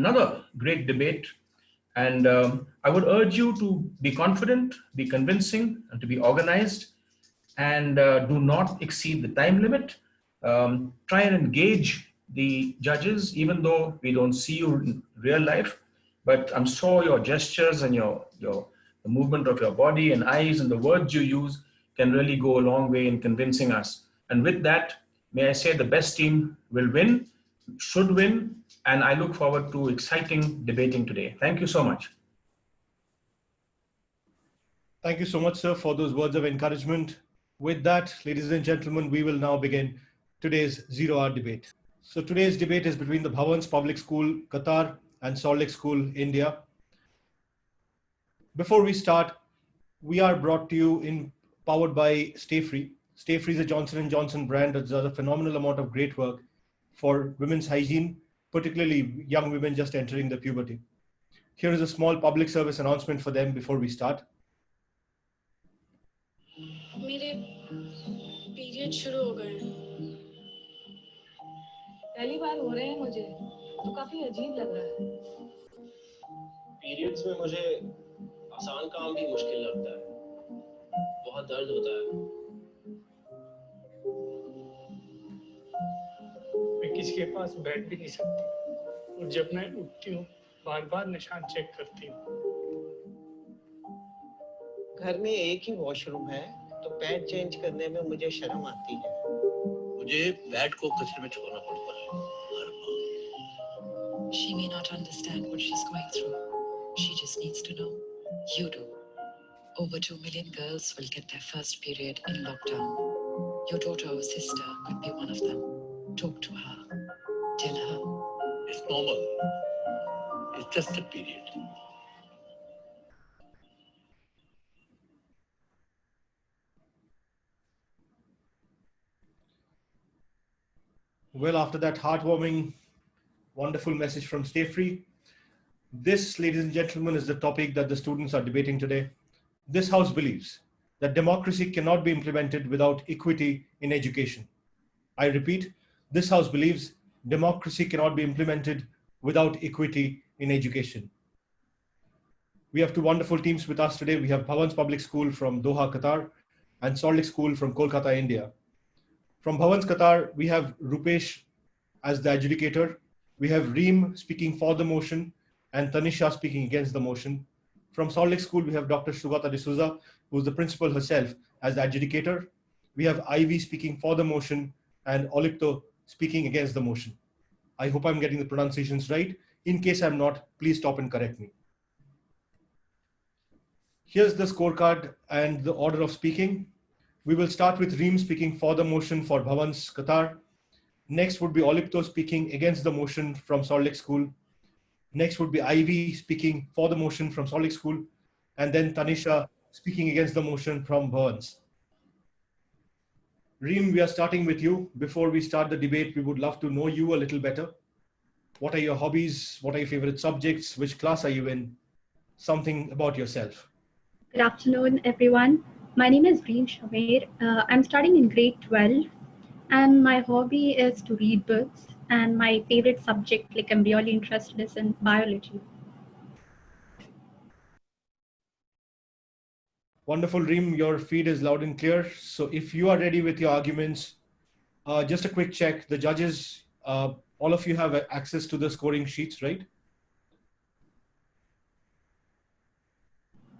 another great debate. And I would urge you to be confident, be convincing, and to be organized, and do not exceed the time limit. Try and engage the judges, even though we don't see you in real life. But I'm sure your gestures and the movement of your body and eyes and the words you use can really go a long way in convincing us. And with that, may I say the best team will win, should win, and I look forward to exciting debating today. Thank you so much. Thank you so much, sir, for those words of encouragement. With that, ladies and gentlemen, we will now begin today's zero-hour debate. So today's debate is between the Bhavan's Public School, Qatar, and Salt Lake School, India. Before we start, we are brought to you powered by Stayfree. Stayfree is a Johnson & Johnson brand that does a phenomenal amount of great work for women's hygiene, particularly young women just entering the puberty. Here is a small public service announcement for them before we start. मेरे period शुरू हो गए हैं। पहली बार हो रहे हैं मुझे, तो काफी अजीब लग रहा है। पीरियड्स में मुझे आसान काम भी मुश्किल लगता है। बहुत दर्द होता है। मैं किसी के पास बैठ भी नहीं सकती और जब मैं उठती हूँ बार-बार निशान चेक करती हूँ। घर में एक ही वॉशरूम है तो पैड चेंज करने में मुझे शर्म आती है। मुझे पैड को कचरे में छोड़ना पड़ता है हर बार। She may not understand what she's going through. She just needs to know. You do. Over 2 million girls will get their first period in lockdown. Your daughter or sister could be one of them. Talk to her. Tell her. It's normal. It's just a period. Well, after that heartwarming, wonderful message from Stayfree, this, ladies and gentlemen, is the topic that the students are debating today. This house believes that democracy cannot be implemented without equity in education. I repeat, this house believes democracy cannot be implemented without equity in education. We have two wonderful teams with us today. We have Bhavan's Public School from Doha, Qatar, and Salt Lake School from Kolkata, India. From Bhavan's Qatar, we have Rupesh as the adjudicator. We have Reem speaking for the motion and Tanisha speaking against the motion. From Salt Lake School, we have Dr. Sugata D'Souza, who's the principal herself, as the adjudicator. We have Ivy speaking for the motion and Olipto speaking against the motion. I hope I'm getting the pronunciations right. In case I'm not, please stop and correct me. Here's the scorecard and the order of speaking. We will start with Reem speaking for the motion for Bhavan's Qatar. Next would be Olipto speaking against the motion from Salt Lake School. Next would be Ivy speaking for the motion from Salt Lake School. And then Tanisha speaking against the motion from Bhavan's. Reem, we are starting with you. Before we start the debate, we would love to know you a little better. What are your hobbies? What are your favorite subjects? Which class are you in? Something about yourself. Good afternoon, everyone. My name is Reem Shamir. I'm studying in grade 12 and my hobby is to read books, and my favorite subject, like I'm really interested, is in biology. Wonderful, Reem. Your feed is loud and clear. So if you are ready with your arguments, just a quick check. The judges, all of you have access to the scoring sheets, right?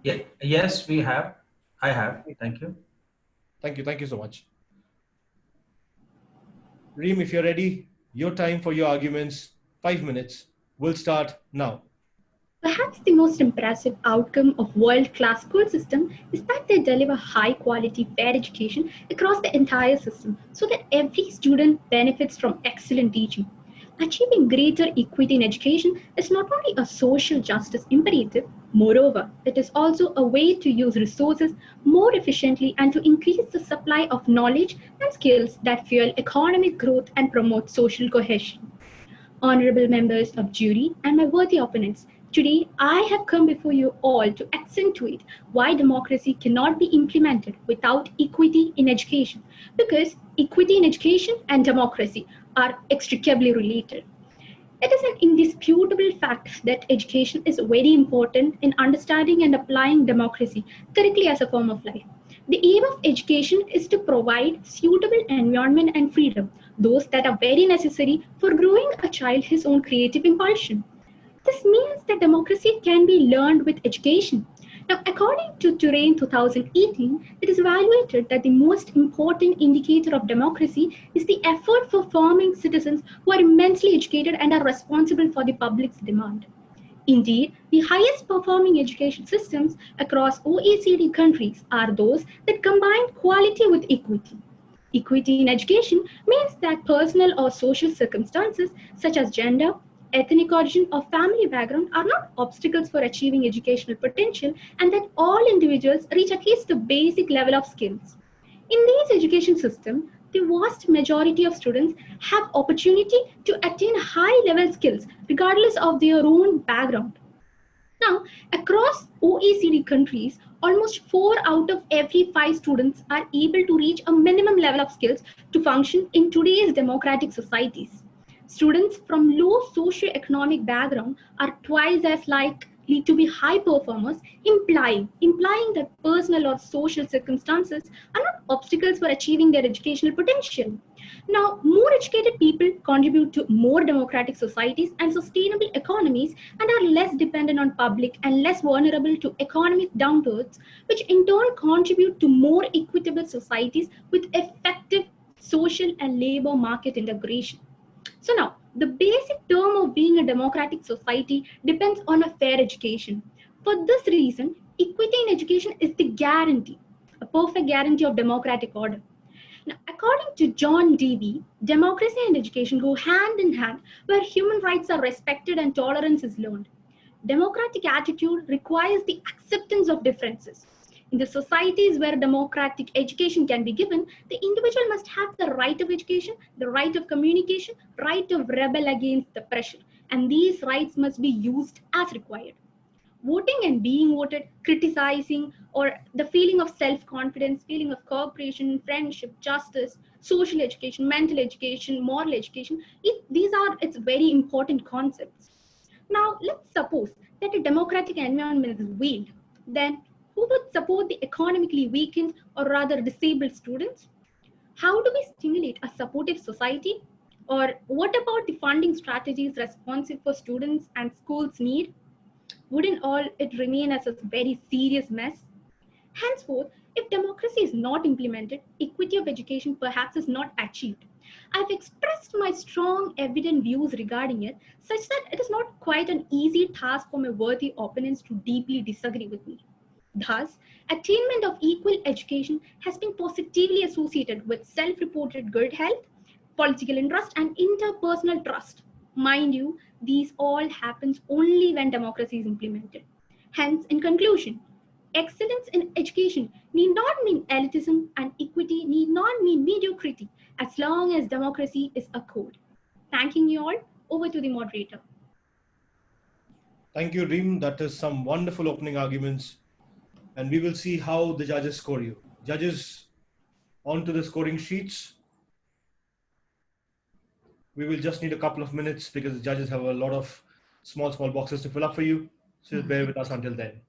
Yeah, yes, we have. I have. Thank you. Thank you. Thank you so much. Reem, if you're ready, your time for your arguments, 5 minutes. We'll start now. Perhaps the most impressive outcome of world-class school system is that they deliver high-quality, fair education across the entire system so that every student benefits from excellent teaching. Achieving greater equity in education is not only a social justice imperative, moreover, it is also a way to use resources more efficiently and to increase the supply of knowledge and skills that fuel economic growth and promote social cohesion. Honorable members of jury and my worthy opponents, today I have come before you all to accentuate why democracy cannot be implemented without equity in education, because equity in education and democracy are inextricably related. It is an indisputable fact that education is very important in understanding and applying democracy correctly as a form of life. The aim of education is to provide suitable environment and freedom, those that are very necessary for growing a child his own creative impulsion. This means that democracy can be learned with education. Now, according to Turin 2018, it is evaluated that the most important indicator of democracy is the effort for forming citizens who are immensely educated and are responsible for the public's demand. Indeed, the highest performing education systems across OECD countries are those that combine quality with equity. Equity in education means that personal or social circumstances such as gender, ethnic origin, or family background are not obstacles for achieving educational potential and that all individuals reach at least the basic level of skills. In these education systems, the vast majority of students have opportunity to attain high level skills regardless of their own background. Now, across OECD countries, almost 4 out of every 5 students are able to reach a minimum level of skills to function in today's democratic societies. Students from low socioeconomic background are twice as likely to be high performers, implying that personal or social circumstances are not obstacles for achieving their educational potential. Now, more educated people contribute to more democratic societies and sustainable economies and are less dependent on public and less vulnerable to economic downturns, which in turn contribute to more equitable societies with effective social and labor market integration. So now, the basic term of being a democratic society depends on a fair education. For this reason, equity in education is the guarantee, a perfect guarantee of democratic order. Now, according to John Dewey, democracy and education go hand in hand where human rights are respected and tolerance is learned. Democratic attitude requires the acceptance of differences. In the societies where democratic education can be given, the individual must have the right of education, the right of communication, right of rebel against the pressure, and these rights must be used as required. Voting and being voted, criticizing, or the feeling of self-confidence, feeling of cooperation, friendship, justice, social education, mental education, moral education, these are its very important concepts. Now, let's suppose that a democratic environment is weak. Then, who would support the economically weakened or rather disabled students? How do we stimulate a supportive society? Or what about the funding strategies responsive for students and schools' need? Wouldn't all it remain as a very serious mess? Henceforth, if democracy is not implemented, equity of education perhaps is not achieved. I've expressed my strong, evident views regarding it, such that it is not quite an easy task for my worthy opponents to deeply disagree with me. Thus, attainment of equal education has been positively associated with self-reported good health, political interest, and interpersonal trust. Mind you, these all happens only when democracy is implemented. Hence, in conclusion, excellence in education need not mean elitism and equity need not mean mediocrity as long as democracy is a code. Thanking you all. Over to the moderator. Thank you, Reem. That is some wonderful opening arguments. And we will see how the judges score you. Judges, on to the scoring sheets. We will just need a couple of minutes because the judges have a lot of small boxes to fill up for you. So just bear with us until then.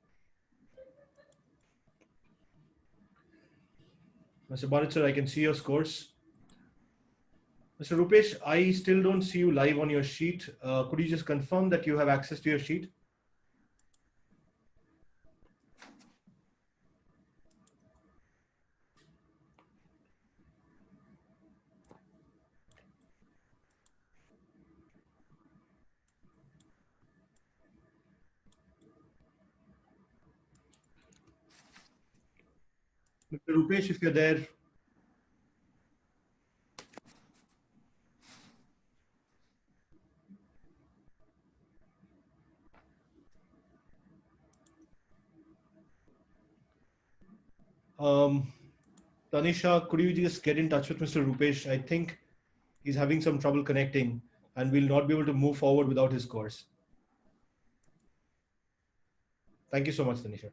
Mr. Burrett, sir, I can see your scores. Mr. Rupesh, I still don't see you live on your sheet. Could you just confirm that you have access to your sheet? Mr. Rupesh, if you're there. Tanisha, could you just get in touch with Mr. Rupesh? I think he's having some trouble connecting and we'll not be able to move forward without his scores. Thank you so much, Tanisha.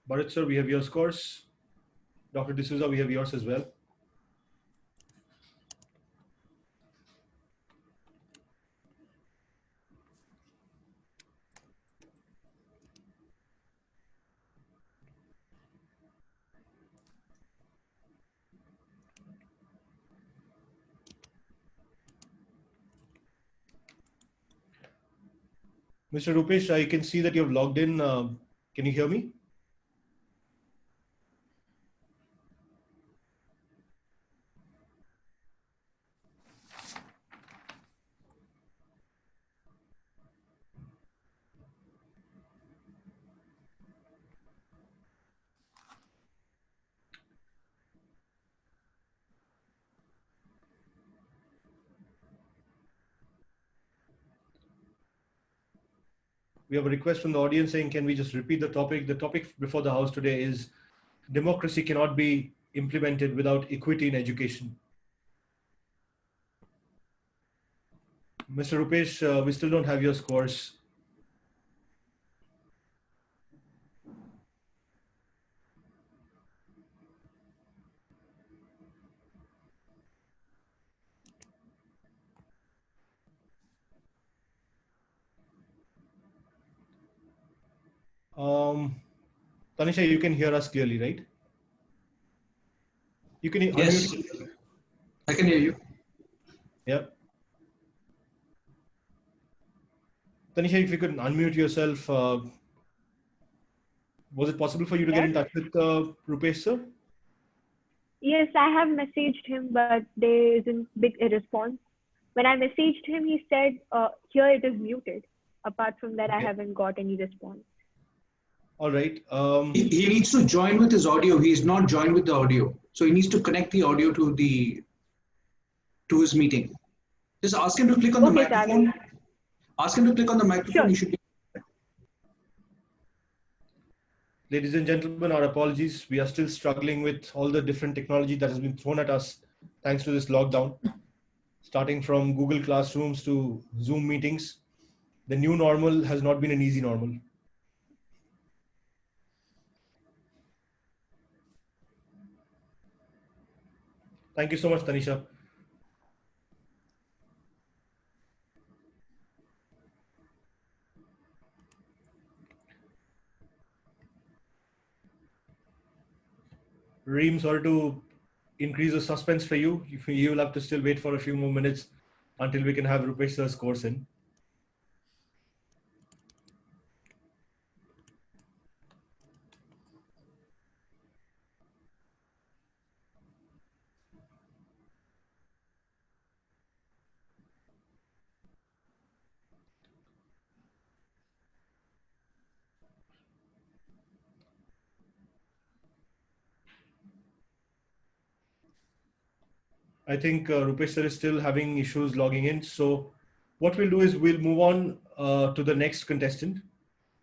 Burrett sir, we have your scores. Dr. D'Souza, we have yours as well. Mr. Rupesh, I can see that you have logged in. Can you hear me? We have a request from the audience saying, can we just repeat the topic? The topic before the house today is democracy cannot be implemented without equity in education. Mr. Rupesh, we still don't have your scores. Tanisha, you can hear us clearly, right? You can Yes, unmute. I can hear you. Yeah. Tanisha, if you could unmute yourself, was it possible for you to get in touch with Rupesh, sir? Yes, I have messaged him, but there isn't big a response. When I messaged him, he said, here it is muted. Apart from that, I haven't got any response. All right. He needs to join with his audio. He is not joined with the audio. So he needs to connect the audio to his meeting. Just ask him to click on the microphone. Ask him to click on the microphone. Sure. He should be. Ladies and gentlemen, our apologies. We are still struggling with all the different technology that has been thrown at us thanks to this lockdown. Starting from Google Classrooms to Zoom meetings. The new normal has not been an easy normal. Thank you so much, Tanisha. Reem, sorry to increase the suspense for you. You will have to still wait for a few more minutes until we can have Rupesh sir's course in. I think Rupesh sir is still having issues logging in. So what we'll do is we'll move on to the next contestant.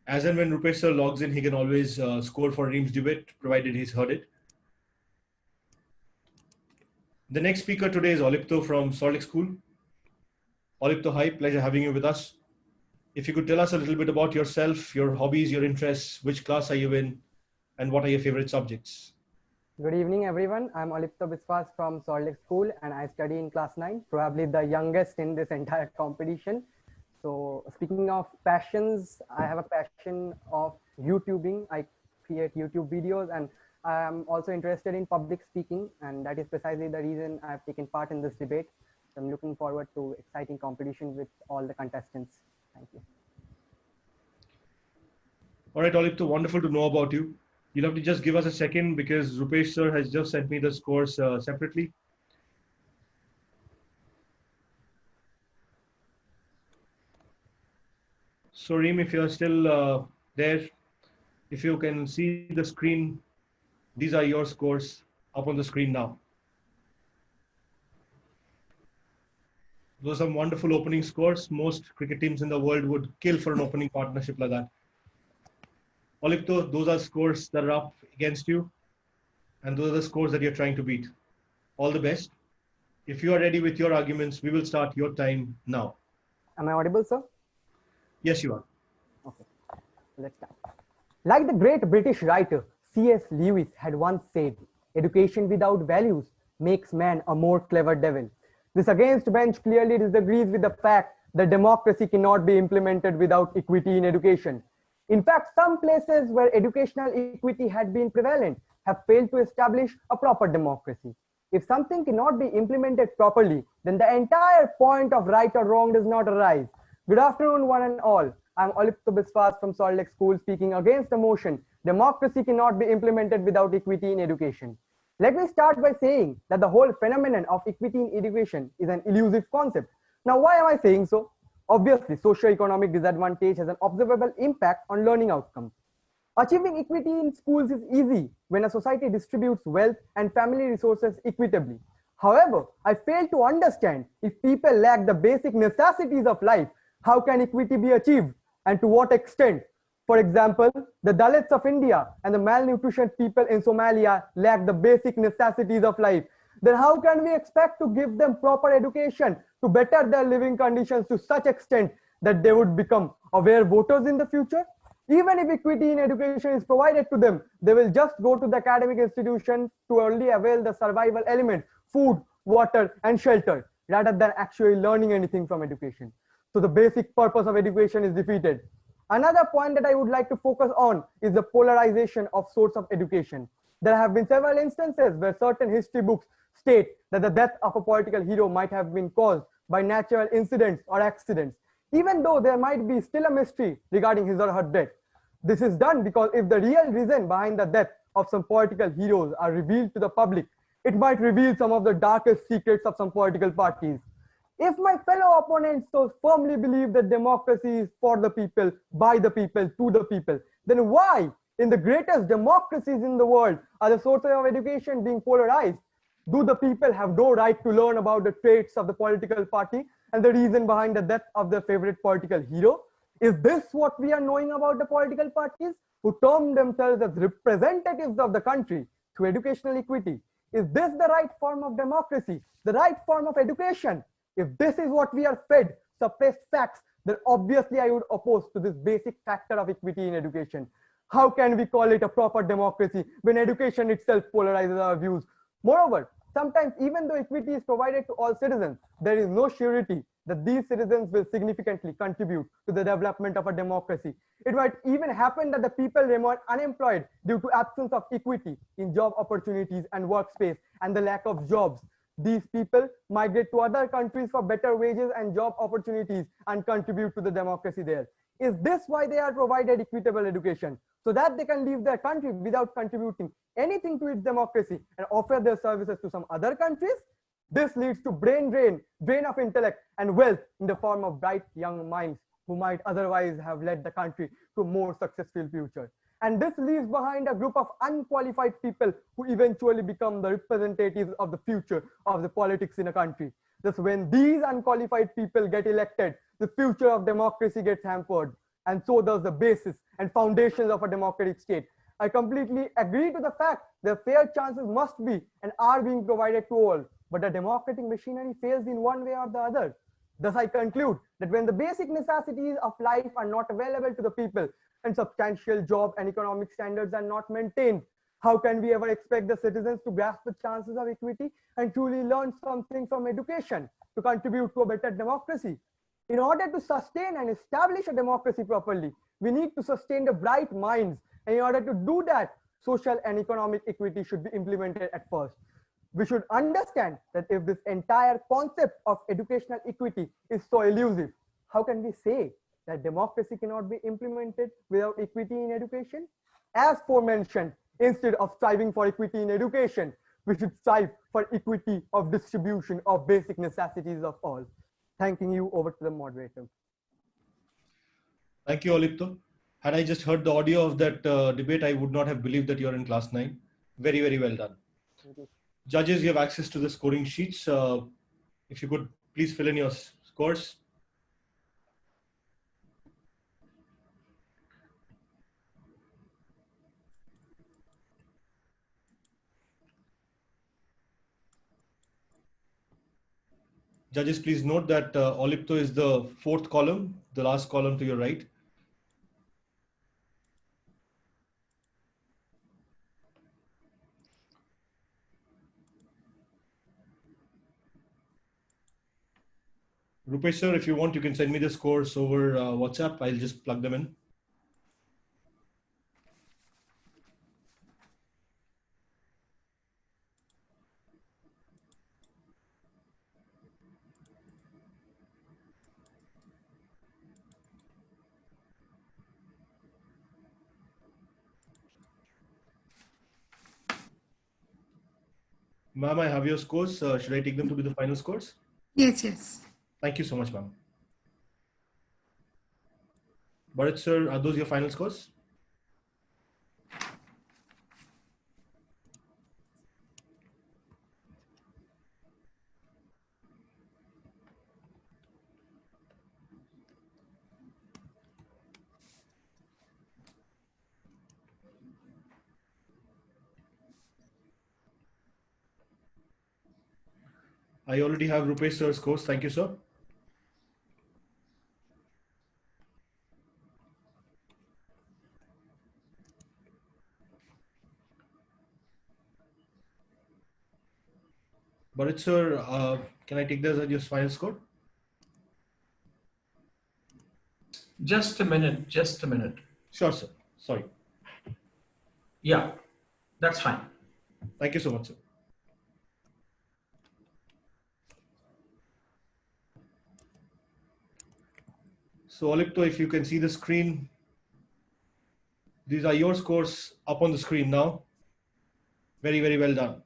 As and when Rupesh sir logs in, he can always score for Reem's debate, provided he's heard it. The next speaker today is Olipto from Salt Lake School. Olipto, hi, pleasure having you with us. If you could tell us a little bit about yourself, your hobbies, your interests, which class are you in, and what are your favorite subjects? Good evening, everyone. I'm Olipto Biswas from Salt Lake School, and I study in class 9, probably the youngest in this entire competition. So speaking of passions, I have a passion of YouTubing. I create YouTube videos, and I'm also interested in public speaking, and that is precisely the reason I've taken part in this debate. So I'm looking forward to exciting competition with all the contestants. Thank you. All right, Olipto, wonderful to know about you. You'll have to just give us a second because Rupesh sir has just sent me the scores separately. So Reem, if you're still there, if you can see the screen, these are your scores up on the screen now. Those are some wonderful opening scores. Most cricket teams in the world would kill for an opening partnership like that. Olipto, those are scores that are up against you, and those are the scores that you're trying to beat. All the best. If you are ready with your arguments, we will start your time now. Am I audible, sir? Yes, you are. Okay, let's start. Like the great British writer C.S. Lewis had once said, education without values makes man a more clever devil. This against bench clearly disagrees with the fact that democracy cannot be implemented without equity in education. In fact, some places where educational equity had been prevalent have failed to establish a proper democracy. If something cannot be implemented properly, then the entire point of right or wrong does not arise. Good afternoon, one and all. I'm Olipto Biswas from Salt Lake School speaking against the motion, democracy cannot be implemented without equity in education. Let me start by saying that the whole phenomenon of equity in education is an elusive concept. Now, why am I saying so? Obviously, socio-economic disadvantage has an observable impact on learning outcomes. Achieving equity in schools is easy when a society distributes wealth and family resources equitably. However, I fail to understand if people lack the basic necessities of life, how can equity be achieved and to what extent? For example, the Dalits of India and the malnutrition people in Somalia lack the basic necessities of life. Then how can we expect to give them proper education to better their living conditions to such extent that they would become aware voters in the future? Even if equity in education is provided to them, they will just go to the academic institution to only avail the survival element, food, water, and shelter, rather than actually learning anything from education. So the basic purpose of education is defeated. Another point that I would like to focus on is the polarization of source of education. There have been several instances where certain history books state that the death of a political hero might have been caused by natural incidents or accidents, even though there might be still a mystery regarding his or her death. This is done because if the real reason behind the death of some political heroes are revealed to the public, it might reveal some of the darkest secrets of some political parties. If my fellow opponents so firmly believe that democracy is for the people, by the people, to the people, then why, in the greatest democracies in the world, are the sources of education being polarized? Do the people have no right to learn about the traits of the political party and the reason behind the death of their favorite political hero? Is this what we are knowing about the political parties who term themselves as representatives of the country through educational equity? Is this the right form of democracy, the right form of education? If this is what we are fed, suppressed facts, then obviously I would oppose to this basic factor of equity in education. How can we call it a proper democracy when education itself polarizes our views? Moreover, sometimes even though equity is provided to all citizens, there is no surety that these citizens will significantly contribute to the development of a democracy. It might even happen that the people remain unemployed due to absence of equity in job opportunities and workspace and the lack of jobs. These people migrate to other countries for better wages and job opportunities and contribute to the democracy there. Is this why they are provided equitable education? So that they can leave their country without contributing anything to its democracy and offer their services to some other countries? This leads to brain drain of intellect and wealth in the form of bright young minds who might otherwise have led the country to a more successful future. And this leaves behind a group of unqualified people who eventually become the representatives of the future of the politics in a country. Thus, when these unqualified people get elected, the future of democracy gets hampered, and so does the basis and foundations of a democratic state. I completely agree to the fact that fair chances must be and are being provided to all, but the democratic machinery fails in one way or the other. Thus, I conclude that when the basic necessities of life are not available to the people, and substantial job and economic standards are not maintained, how can we ever expect the citizens to grasp the chances of equity and truly learn something from education to contribute to a better democracy? In order to sustain and establish a democracy properly, we need to sustain the bright minds. And in order to do that, social and economic equity should be implemented at first. We should understand that if this entire concept of educational equity is so elusive, how can we say that democracy cannot be implemented without equity in education? As aforementioned, instead of striving for equity in education, we should strive for equity of distribution of basic necessities of all. Thanking you, over to the moderator. Thank you, Olipto. Had I just heard the audio of that debate, I would not have believed that you're in class 9. Very, very well done. Judges, you have access to the scoring sheets. If you could please fill in your scores. Judges, please note that Olipto is the 4th column, the last column to your right. Rupesh sir, if you want, you can send me the scores over WhatsApp. I'll just plug them in. Ma'am, I have your scores. Should I take them to be the final scores? Yes, yes. Thank you so much, ma'am. Burrett sir, are those your final scores? I already have Rupesh sir's scores. Thank you, sir. Burrett sir, can I take this as your final score? Just a minute, just a minute. Sure, sir. Sorry. Yeah, that's fine. Thank you so much, sir. So Olipto, if you can see the screen, these are your scores up on the screen now. Very, very well done.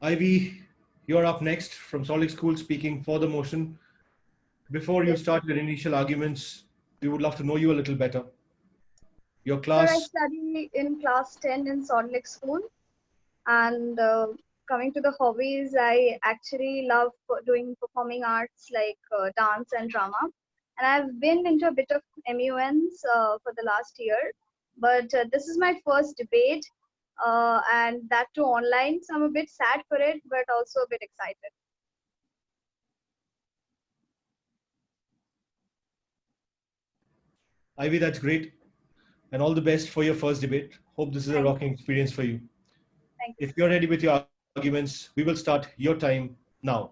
Ivy, you're up next from Salt Lake School, speaking for the motion. Before you start your initial arguments, we would love to know you a little better. Your class. Sir, I study in class 10 in Salt Lake School, and coming to the hobbies, I actually love doing performing arts like dance and drama. And I've been into a bit of MUNs for the last year, but this is my first debate, and that too online. So I'm a bit sad for it, but also a bit excited. Ivy, that's great. And all the best for your first debate. Hope this is a rocking experience for you. Thank you. If you're ready with your arguments, we will start your time now.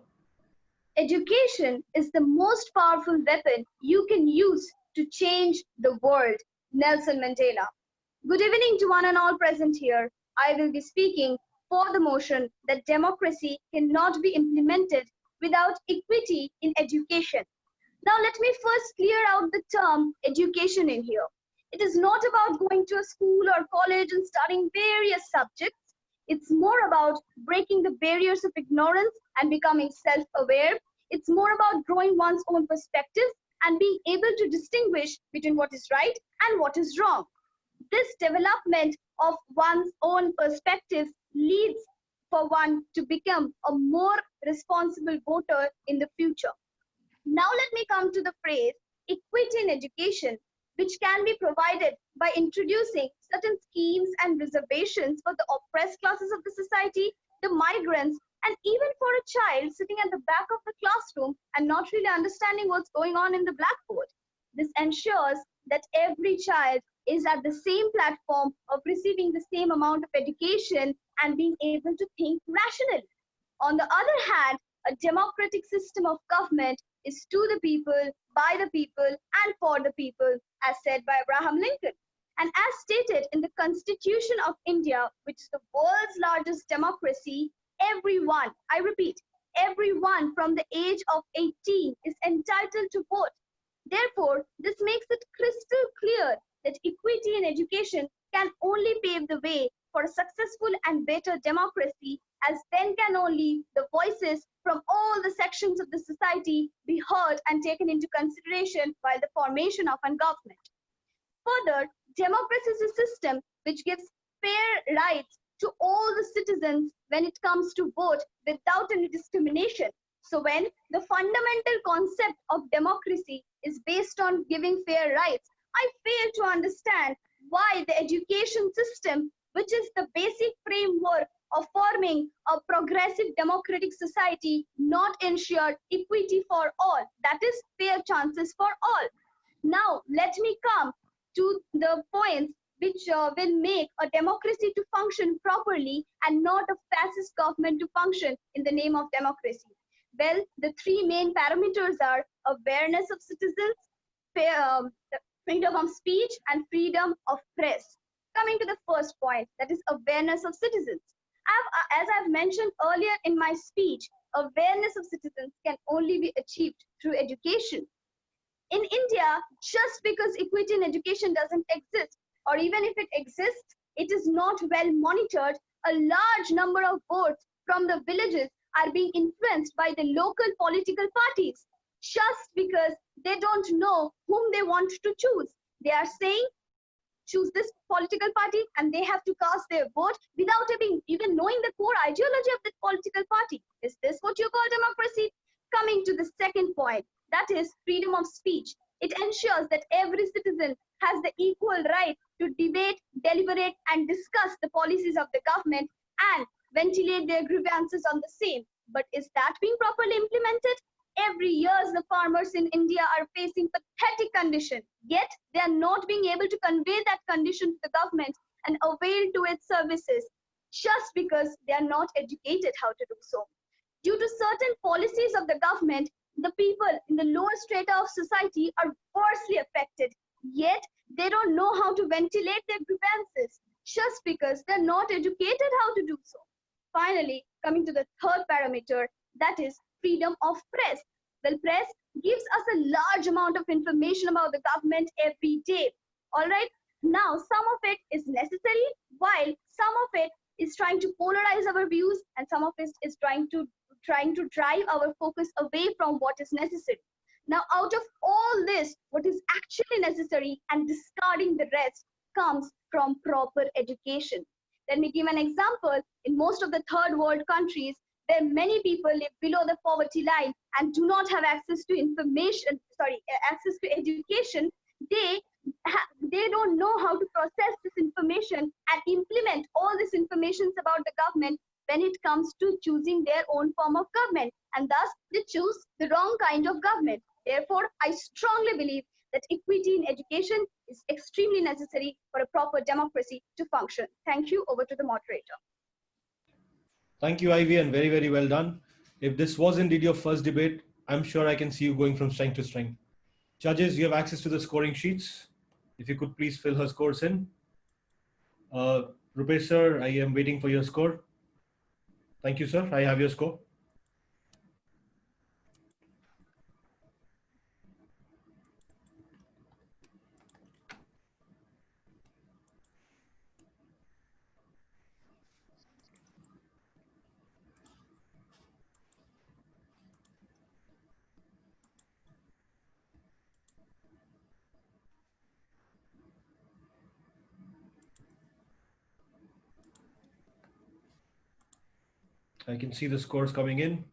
Education is the most powerful weapon you can use to change the world. Nelson Mandela. Good evening to one and all present here. I will be speaking for the motion that democracy cannot be implemented without equity in education. Now let me first clear out the term education in here. It is not about going to a school or college and studying various subjects. It's more about breaking the barriers of ignorance and becoming self-aware. It's more about growing one's own perspective and being able to distinguish between what is right and what is wrong. This development of one's own perspective leads for one to become a more responsible voter in the future. Now let me come to the phrase equity in education, which can be provided by introducing certain schemes and reservations for the oppressed classes of the society, the migrants, and even for a child sitting at the back of the classroom and not really understanding what's going on in the blackboard. This ensures that every child is at the same platform of receiving the same amount of education and being able to think rationally. On the other hand, a democratic system of government is to the people, by the people, and for the people, as said by Abraham Lincoln. And as stated in the Constitution of India, which is the world's largest democracy, everyone, I repeat, everyone from the age of 18 is entitled to vote. Therefore, this makes it crystal clear that equity in education can only pave the way for a successful and better democracy, as then can only the voices from all the sections of the society be heard and taken into consideration while the formation of a government. Further, democracy is a system which gives fair rights to all the citizens when it comes to vote without any discrimination. So when the fundamental concept of democracy is based on giving fair rights, I fail to understand why the education system, which is the basic framework of forming a progressive democratic society, not ensure equity for all, that is fair chances for all. Now let me come to the points which will make a democracy to function properly and not a fascist government to function in the name of democracy? Well, the three main parameters are awareness of citizens, freedom of speech, and freedom of press. Coming to the first point, that is awareness of citizens. As I've mentioned earlier in my speech, awareness of citizens can only be achieved through education. In India, just because equity in education doesn't exist, or even if it exists, it is not well monitored. A large number of votes from the villages are being influenced by the local political parties just because they don't know whom they want to choose. They are saying, choose this political party, and they have to cast their vote without even knowing the core ideology of that political party. Is this what you call democracy? Coming to the second point, that is freedom of speech. It ensures that every citizen has the equal right to debate, deliberate, and discuss the policies of the government and ventilate their grievances on the same. But is that being properly implemented? Every year, the farmers in India are facing pathetic condition, yet they are not being able to convey that condition to the government and avail to its services just because they are not educated how to do so. Due to certain policies of the government, the people in the lower strata of society are worstly affected, yet they don't know how to ventilate their grievances just because they're not educated how to do so. Finally, coming to the third parameter, that is freedom of press. Well, press gives us a large amount of information about the government every day. All right. Now, some of it is necessary, while some of it is trying to polarize our views, and some of it is trying to drive our focus away from what is necessary. Now, out of all this, what is actually necessary and discarding the rest comes from proper education. Let me give an example. In most of the third world countries, where many people live below the poverty line and do not have access to access to education, they don't know how to process this information and implement all this information about the government when it comes to choosing their own form of government, and thus they choose the wrong kind of government. Therefore, I strongly believe that equity in education is extremely necessary for a proper democracy to function. Thank you. Over to the moderator. Thank you, Ivy, and very, very well done. If this was indeed your first debate, I'm sure I can see you going from strength to strength. Judges, you have access to the scoring sheets. If you could please fill her scores in. Rupesh sir, I am waiting for your score. Thank you, sir. I have your score. I can see the scores coming in.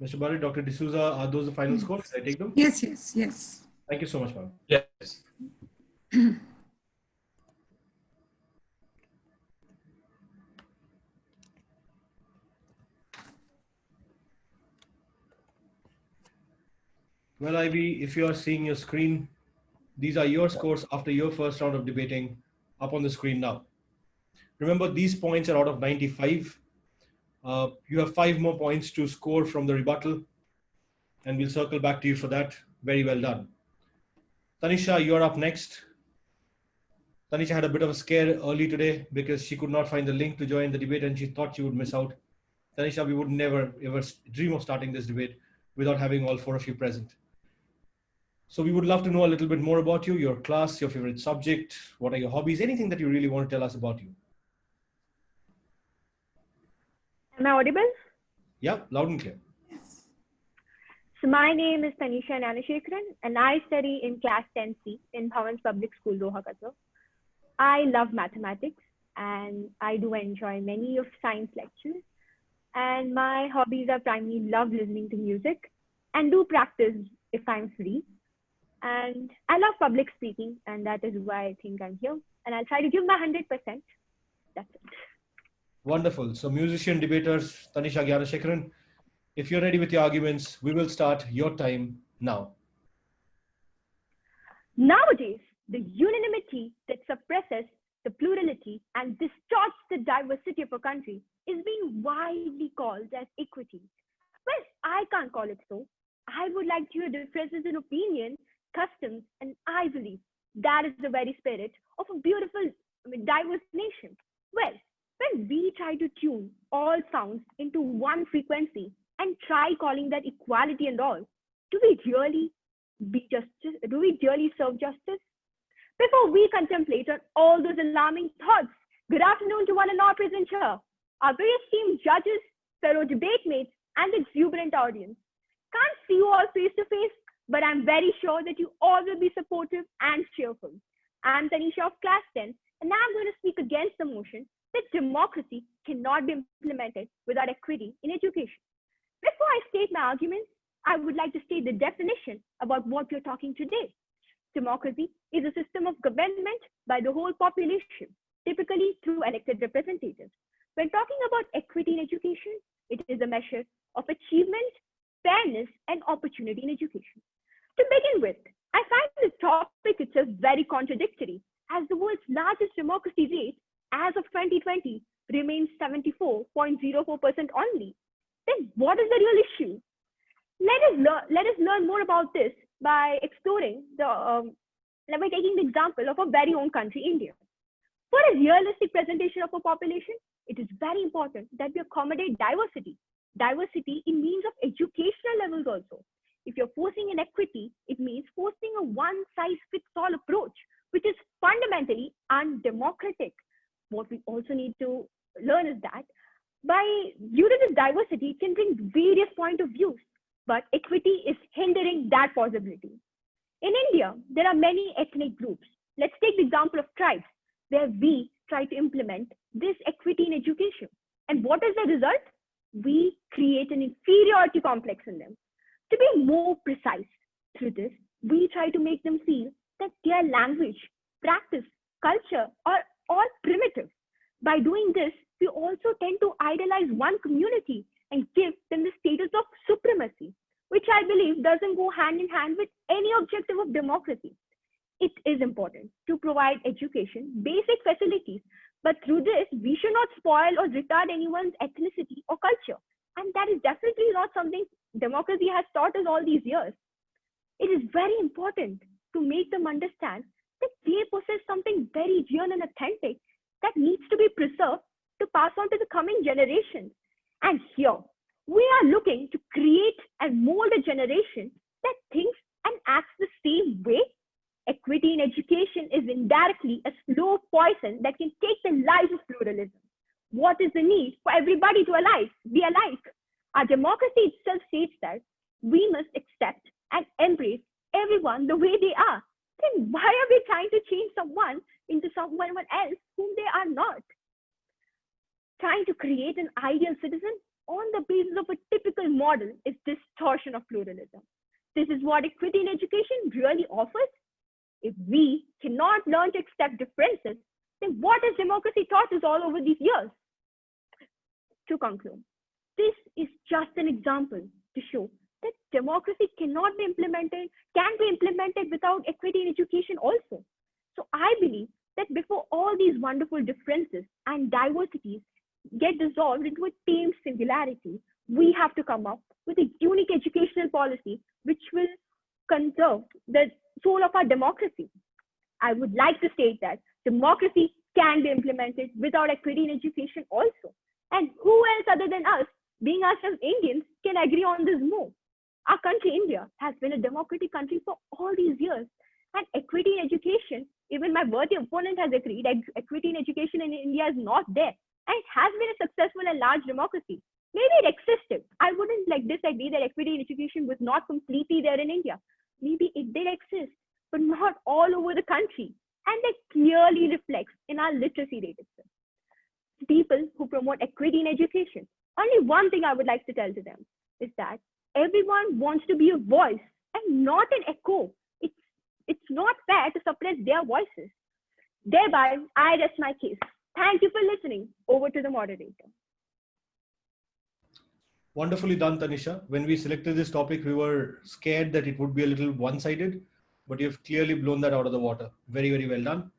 Mr. Burrett, Dr. D'Souza, are those the final scores? Can I take them? Yes, yes, yes. Thank you so much, ma'am. Yes. Well, Ivy, if you are seeing your screen, these are your scores after your first round of debating up on the screen now. Remember, these points are out of 95. You have 5 more points to score from the rebuttal, and we'll circle back to you for that. Very well done. Tanisha, you're up next. Tanisha had a bit of a scare early today because she could not find the link to join the debate and she thought she would miss out. Tanisha, we would never ever dream of starting this debate without having all 4 of you present. So we would love to know a little bit more about you, your class, your favorite subject, what are your hobbies, anything that you really want to tell us about you. Am I audible? Yeah, loud and clear. So my name is Tanisha Nanashekharan, and I study in class 10C in Bhavan's public school, Doha, Qatar. I love mathematics, and I do enjoy many of science lectures. And my hobbies are primarily love listening to music and do practice if I'm free. And I love public speaking, and that is why I think I'm here. And I'll try to give my 100%. That's it. Wonderful. So, musician, debaters, Tanisha, Gyanashekaran, if you're ready with your arguments, we will start your time now. Nowadays, the unanimity that suppresses the plurality and distorts the diversity of a country is being widely called as equity. Well, I can't call it so. I would like to hear differences in opinion, customs, and I believe that is the very spirit of a beautiful, diverse nation. Well, when we try to tune all sounds into one frequency and try calling that equality and all, do we really serve justice? Before we contemplate on all those alarming thoughts, good afternoon to one and all present here, our very esteemed judges, fellow debate mates, and the exuberant audience. Can't see you all face to face, but I'm very sure that you all will be supportive and cheerful. I'm Tanisha of Class 10, and I'm going to speak against the motion that democracy cannot be implemented without equity in education. Before I state my arguments, I would like to state the definition about what we're talking today. Democracy is a system of government by the whole population, typically through elected representatives. When talking about equity in education, it is a measure of achievement, fairness, and opportunity in education. To begin with, I find this topic itself very contradictory, as the world's largest democracy rate as of 2020 remains 74.04% only. Then what is the real issue? Let us learn more about this by exploring by taking the example of our very own country, India. For a realistic presentation of a population, it is very important that we accommodate diversity. Diversity in means of educational levels also. If you're forcing inequity, it means forcing a one-size-fits-all approach, which is fundamentally undemocratic. What we also need to learn is that due to this diversity, it can bring various point of views, but equity is hindering that possibility. In India, there are many ethnic groups. Let's take the example of tribes, where we try to implement this equity in education. And what is the result? We create an inferiority complex in them. To be more precise, through this, we try to make them feel that their language, practice, culture are all primitive. By doing this, we also tend to idolize one community and give them the status of supremacy, which I believe doesn't go hand in hand with any objective of democracy. It is important to provide education, basic facilities, but through this, we should not spoil or retard anyone's ethnicity or culture. And that is definitely not something democracy has taught us all these years. It is very important to make them understand that they possess something very real and authentic that needs to be preserved to pass on to the coming generations. And here, we are looking to create and mold a generation that thinks and acts the same way. Equity in education is indirectly a slow poison that can take the life of pluralism. What is the need for everybody to be alike? Our democracy itself states that we must accept and embrace everyone the way they are. Then why are we trying to change someone into someone else whom they are not? Trying to create an ideal citizen on the basis of a typical model is distortion of pluralism. This is what equity in education really offers. If we cannot learn to accept differences, then what has democracy taught us all over these years? To conclude, this is just an example to show that democracy can be implemented without equity in education also. So I believe that before all these wonderful differences and diversities get dissolved into a tame singularity, we have to come up with a unique educational policy which will conserve the soul of our democracy. I would like to state that democracy can be implemented without equity in education also. And who else other than us, being us as Indians, can agree on this move? Our country, India, has been a democratic country for all these years. And equity in education, even my worthy opponent has agreed, equity in education in India is not there. And it has been a successful and large democracy. Maybe it existed. I wouldn't disagree that equity in education was not completely there in India. Maybe it did exist, but not all over the country. And that clearly reflects in our literacy rate itself. People who promote equity in education Only one thing I would like to tell to them is that everyone wants to be a voice and not an echo. It's not fair to suppress their voices. Thereby, I rest my case. Thank you for listening. Over to the moderator. Wonderfully done, Tanisha. When we selected this topic, we were scared that it would be a little one-sided, but you've clearly blown that out of the water. Very, very well done.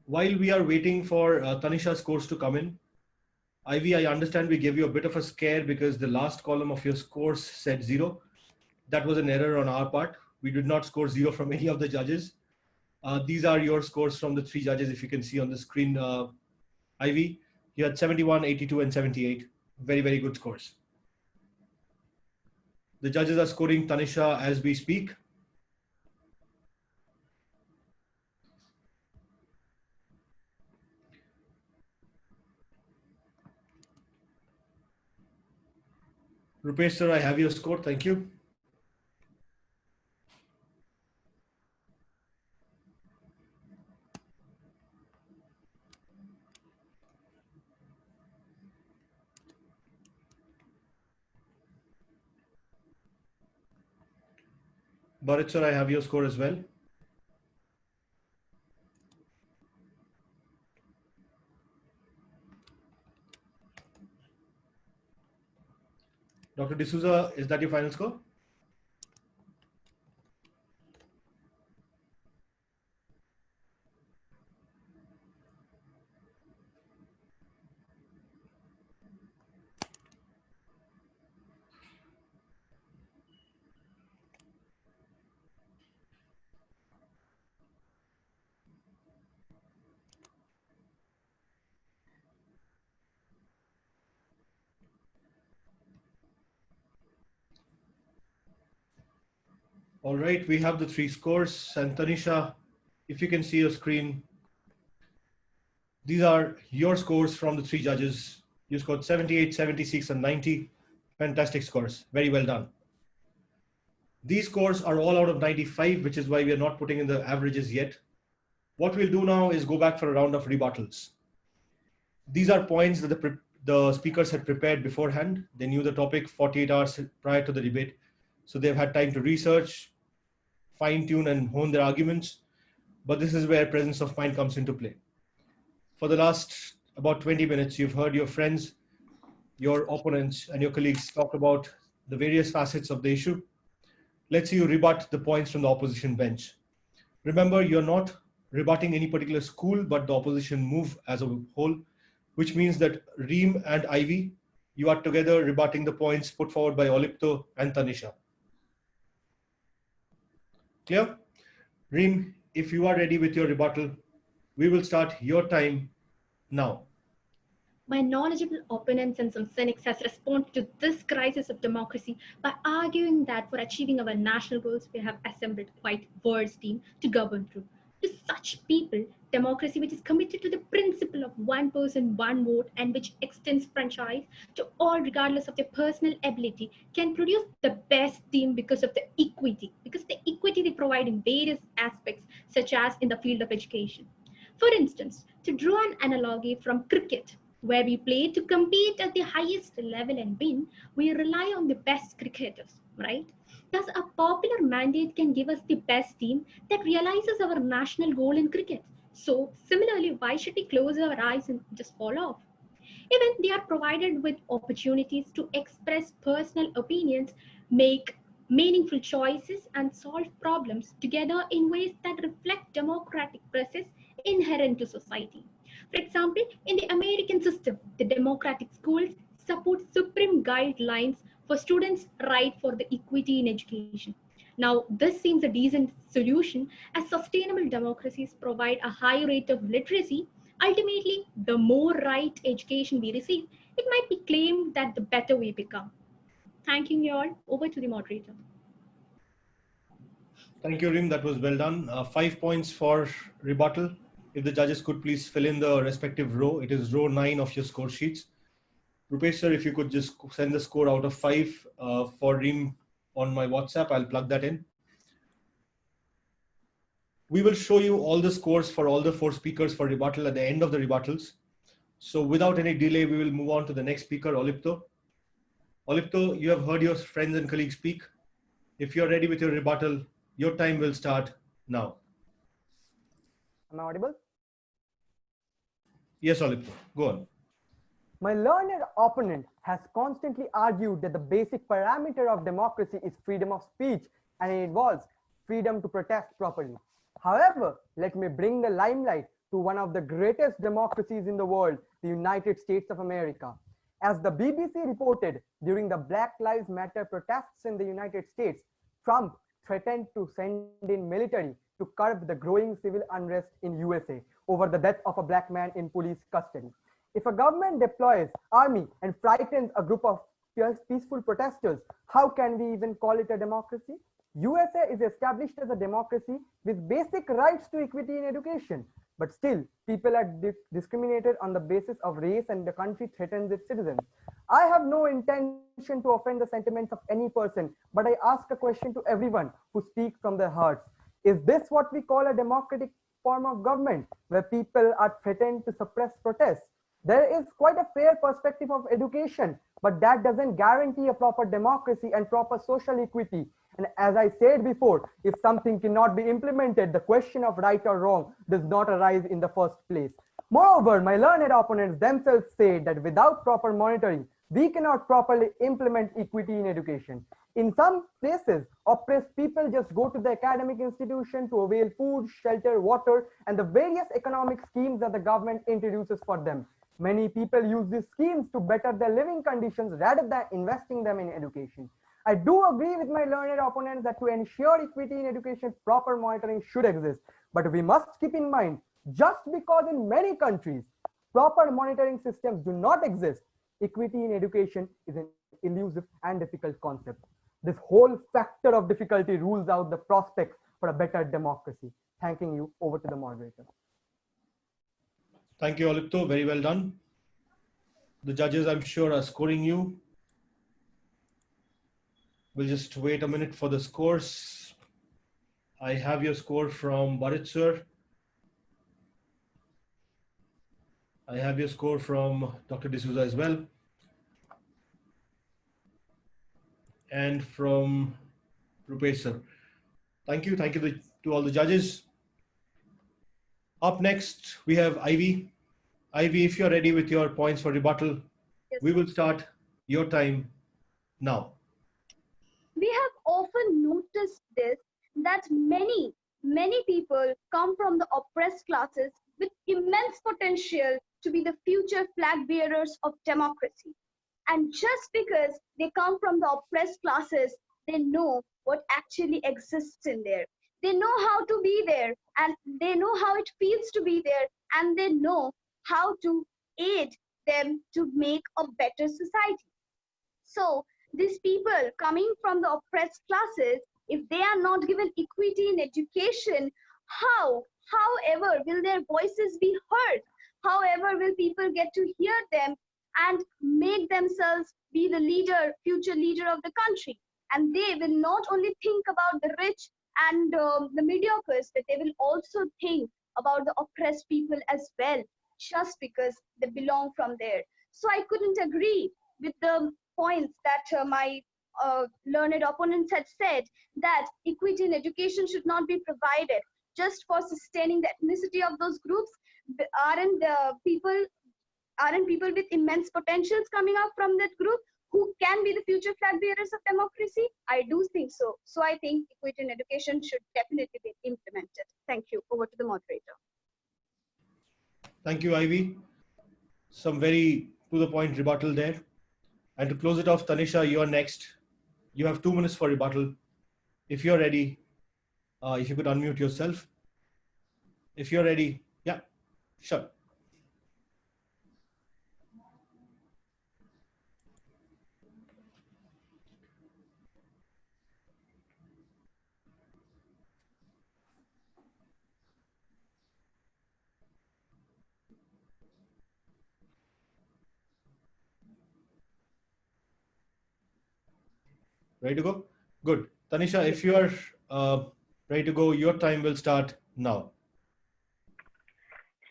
While we are waiting for Tanisha's scores to come in, Ivy, I understand we gave you a bit of a scare because the last column of your scores said 0. That was an error on our part. We did not score 0 from any of the judges. These are your scores from the 3 judges, if you can see on the screen, Ivy. You had 71, 82, and 78. Very, very good scores. The judges are scoring Tanisha as we speak. Rupesh sir, I have your score. Thank you. Burrett sir, I have your score as well. Dr. D'Souza, is that your final score? All right, we have the 3 scores. And Tanisha, if you can see your screen, these are your scores from the 3 judges. You scored 78, 76, and 90. Fantastic scores. Very well done. These scores are all out of 95, which is why we are not putting in the averages yet. What we'll do now is go back for a round of rebuttals. These are points that the speakers had prepared beforehand. They knew the topic 48 hours prior to the debate. So they've had time to research, fine-tune and hone their arguments. But this is where presence of mind comes into play. For the last about 20 minutes, you've heard your friends, your opponents, and your colleagues talk about the various facets of the issue. Let's see you rebut the points from the opposition bench. Remember, you're not rebutting any particular school, but the opposition move as a whole, which means that Reem and Ivy, you are together rebutting the points put forward by Olipto and Tanisha. Clear? Reem, if you are ready with your rebuttal, we will start your time now. My knowledgeable opponents and some cynics has responded to this crisis of democracy by arguing that for achieving our national goals, we have assembled quite a worse team to govern through. To such people, democracy which is committed to the principle of one person, one vote, and which extends franchise to all regardless of their personal ability, can produce the best team because of the equity they provide in various aspects, such as in the field of education. For instance, to draw an analogy from cricket, where we play to compete at the highest level and win, we rely on the best cricketers, right? Thus, a popular mandate can give us the best team that realizes our national goal in cricket. So, similarly, why should we close our eyes and just fall off? Even they are provided with opportunities to express personal opinions, make meaningful choices, and solve problems together in ways that reflect democratic process inherent to society. For example, in the American system, the democratic schools support supreme guidelines for students' right for the equity in education. Now, this seems a decent solution as sustainable democracies provide a high rate of literacy. Ultimately, the more right education we receive, it might be claimed that the better we become. Thanking you all. Over to the moderator. Thank you, Reem. That was well done. 5 points for rebuttal. If the judges could please fill in the respective row. It is row 9 of your score sheets. Rupesh sir, if you could just send the score out of 5 for Reem on my WhatsApp, I'll plug that in. We will show you all the scores for all the 4 speakers for rebuttal at the end of the rebuttals. So without any delay, we will move on to the next speaker, Olipto. Olipto, you have heard your friends and colleagues speak. If you're ready with your rebuttal, your time will start now. Am I audible? Yes, Olipto, go on. My learned opponent has constantly argued that the basic parameter of democracy is freedom of speech, and it involves freedom to protest properly. However, let me bring the limelight to one of the greatest democracies in the world, the United States of America. As the BBC reported, during the Black Lives Matter protests in the United States, Trump threatened to send in military to curb the growing civil unrest in USA over the death of a black man in police custody. If a government deploys army and frightens a group of peaceful protesters, how can we even call it a democracy? USA is established as a democracy with basic rights to equity in education, but still people are discriminated on the basis of race, and the country threatens its citizens. I have no intention to offend the sentiments of any person, but I ask a question to everyone who speaks from their hearts. Is this what we call a democratic form of government, where people are threatened to suppress protests? There is quite a fair perspective of education, but that doesn't guarantee a proper democracy and proper social equity. And as I said before, if something cannot be implemented, the question of right or wrong does not arise in the first place. Moreover, my learned opponents themselves say that without proper monitoring, we cannot properly implement equity in education. In some places, oppressed people just go to the academic institution to avail food, shelter, water, and the various economic schemes that the government introduces for them. Many people use these schemes to better their living conditions rather than investing them in education. I do agree with my learned opponents that to ensure equity in education, proper monitoring should exist. But we must keep in mind, just because in many countries, proper monitoring systems do not exist, equity in education is an elusive and difficult concept. This whole factor of difficulty rules out the prospects for a better democracy. Thanking you. Over to the moderator. Thank you, Olipto. Very well done. The judges, I'm sure, are scoring you. We'll just wait a minute for the scores. I have your score from Burrett, sir. I have your score from Dr. D'Souza as well. And from Rupesh, sir. Thank you. Thank you to all the judges. Up next, we have Ivy. Ivy, if you're ready with your points for rebuttal, yes, we will start your time now. We have often noticed this, that many people come from the oppressed classes with immense potential to be the future flag bearers of democracy. And just because they come from the oppressed classes, they know what actually exists in there. They know how to be there, and they know how it feels to be there, and they know how to aid them to make a better society. So these people coming from the oppressed classes, if they are not given equity in education, however will their voices be heard? However will people get to hear them and make themselves be the future leader of the country? And they will not only think about the rich and the mediocres, but they will also think about the oppressed people as well, just because they belong from there. So I couldn't agree with the points that my learned opponents had said, that equity in education should not be provided just for sustaining the ethnicity of those groups. Aren't people with immense potentials coming up from that group who can be the future flag bearers of democracy? I do think so. So I think equity in education should definitely be implemented. Thank you. Over to the moderator. Thank you, Ivy. Some very to the point rebuttal there. And to close it off, Tanisha, you're next. You have 2 minutes for rebuttal. If you're ready, if you could unmute yourself. If you're ready, yeah, sure. Ready to go? Good. Tanisha, if you are ready to go, your time will start now.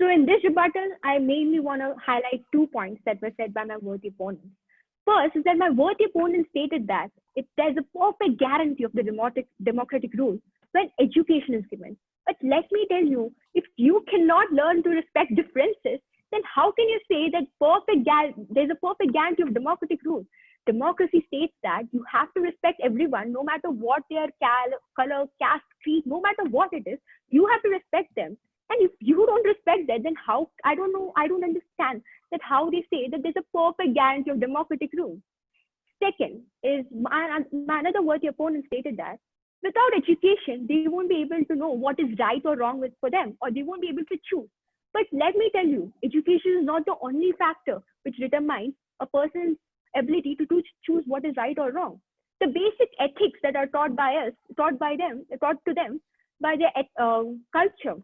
So in this rebuttal, I mainly want to highlight 2 points that were said by my worthy opponents. First is that my worthy opponent stated that there's a perfect guarantee of the democratic rule when education is given. But let me tell you, if you cannot learn to respect differences, then how can you say that there's a perfect guarantee of democratic rule? Democracy states that you have to respect everyone, no matter what their color, caste, creed, no matter what it is, you have to respect them. And if you don't respect that, then how, I don't understand that how they say that there's a perfect guarantee of democratic rule. Second is my another worthy opponent stated that without education, they won't be able to know what is right or wrong for them, or they won't be able to choose. But let me tell you, education is not the only factor which determines a person's ability to choose what is right or wrong. The basic ethics that are taught to them by their culture